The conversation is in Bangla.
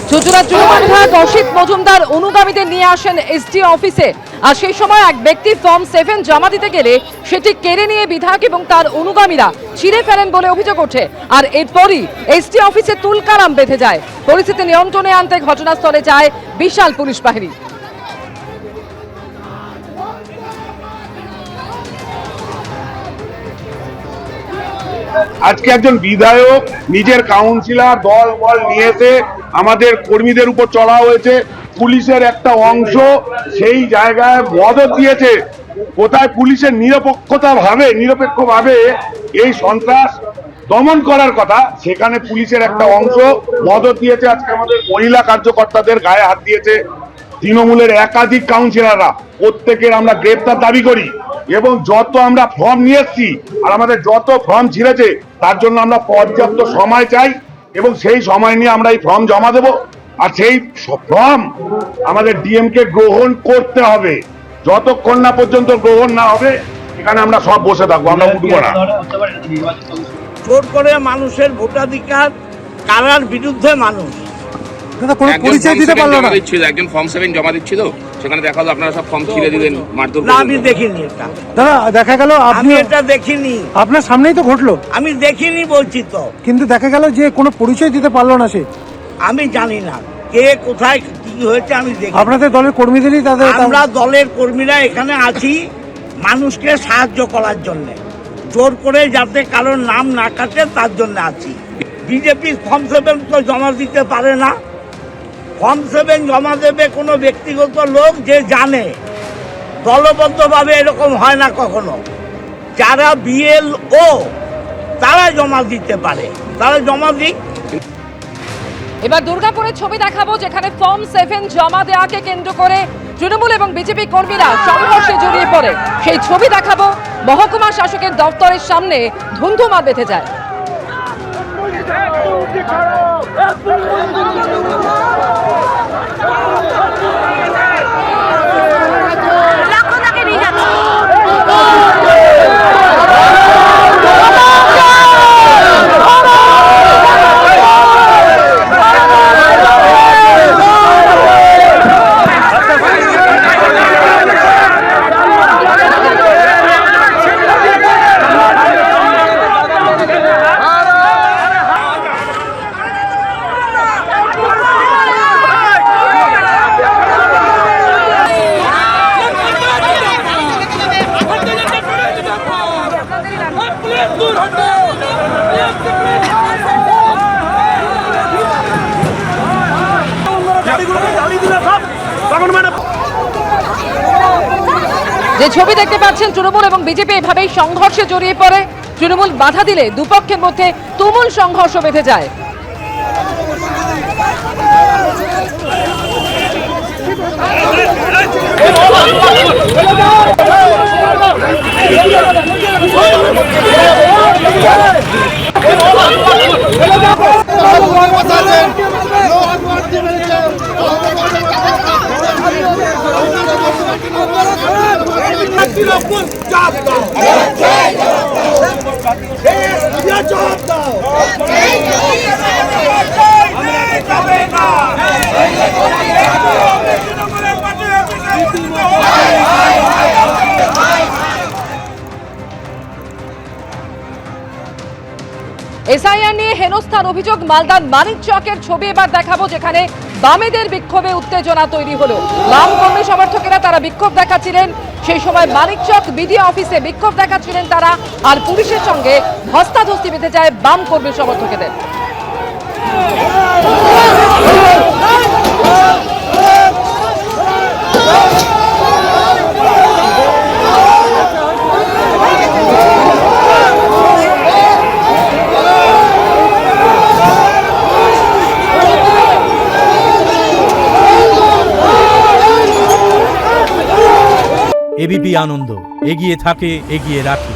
চুচুড়া চুরুমান বিধায়ক অসিত মজুমদার অনুগামীদের নিয়ে আসেন এসডি অফিসে। আর সেই সময় এক ব্যক্তি ফর্ম 7 জমা দিতে গেলে সেটি কেড়ে নিয়ে বিধায়ক এবং তার অনুগামীরা ছিঁড়ে ফেলেন বলে অভিযোগ ওঠে। আর এরপরই এসডি অফিসে তুলকালাম বেঁধে যায়। পরিস্থিতি নিয়ন্ত্রণে আনতে ঘটনাস্থলে যায় বিশাল পুলিশ বাহিনী। আজকে একজন বিধায়ক নিজের কাউন্সিলর দল বল নিয়ে এসে আমাদের কর্মীদের উপর চড়া হয়েছে। পুলিশের একটা অংশ সেই জায়গায় মদত দিয়েছে। কোথায় পুলিশের নিরপেক্ষভাবে এই সন্ত্রাস দমন করার কথা, সেখানে পুলিশের একটা অংশ মদত দিয়েছে। আজকে আমাদের মহিলা কার্যকর্তাদের গায়ে হাত দিয়েছে। তৃণমূলের একাধিক কাউন্সিলররা, প্রত্যেকের আমরা গ্রেপ্তার দাবি করি এবং যত আমরা ফর্ম নিয়ে এসছি আর আমাদের যত ফর্ম ছিঁড়েছে তার জন্য আমরা পর্যাপ্ত সময় চাই এবং সেই সময় নিয়ে আমরা এই ফর্ম জমা দেব। আর সেই ফর্ম আমাদের ডিএমকে গ্রহণ করতে হবে। যতক্ষণ না পর্যন্ত গ্রহণ না হবে এখানে আমরা সব বসে থাকবো, আমরা উঠবো না। জোর করে মানুষের ভোটাধিকার কারার বিরুদ্ধে মানুষ পরিচয় দিতে পারলো না। একজন ফর্ম 7 জমা দিচ্ছিল, সেখানে দেখা হলো আপনারা সব ফর্ম ছিঁড়ে দিলেন, মারধর করলেন। আমি দেখিনি এটা। দাদা দেখা গেল আমি এটা দেখিনি। আপনার সামনেই তো ঘটলো। আমি দেখিনি বলছি তো। কিন্তু দেখা গেল যে কোনো পরিচয় দিতে পারলো না সে। আমি জানি না কে কোথায় কি হয়েছে, আমি দেখি। আপনাদের দলের কর্মীদেরই আমরা দলের কর্মীরা এখানে আছি মানুষকে সাহায্য করার জন্য, জোর করে যাতে কারোর নাম না কাটে তার জন্য আছি। বিজেপি ফর্ম 7 তো জমা দিতে পারে না। ফর্ম 7 জমা দেবে কোনো ব্যক্তিগত লোক যে জানে। দলবদ্ধভাবে এরকম হয় না কখনো। যারা বিএলও তারা জমা দিতে পারে, তারা জমা দিক। এবার দুর্গাপুরের ছবি দেখাবো, যেখানে ফর্ম 7 জমা দেওয়াকে কেন্দ্র করে তৃণমূল এবং বিজেপি কর্মীরা সংঘর্ষে জড়িয়ে পড়ে। সেই ছবি দেখাবো। মহকুমা শাসকের দপ্তরের সামনে ধুন্ধুমার বেঁধে যায়। যে ছবি দেখতে পাচ্ছেন, তৃণমূল এবং বিজেপি এভাবেই সংঘর্ষে জড়িয়ে পড়ে। তৃণমূল বাধা দিলে দুপক্ষের মধ্যে তুমুল সংঘর্ষ বেঁধে যায়। এসআইআর নিয়ে হেনস্থার অভিযোগ মালদার মানিকচকের ছবি এবার দেখাবো, যেখানে বামেদের বিক্ষোভে উত্তেজনা তৈরি হলো। বাম কর্মী সমর্থকেরা তারা বিক্ষোভ দেখাচ্ছিলেন। সেই সময় মানিকচক বিডিও অফিসে বিক্ষোভ দেখাচ্ছিলেন তারা, আর পুলিশের সঙ্গে ধস্তাধস্তি বেঁধে যায় বাম কর্মী সমর্থকেদের। এবিপি আনন্দ, এগিয়ে থাকে, এগিয়ে রাখে।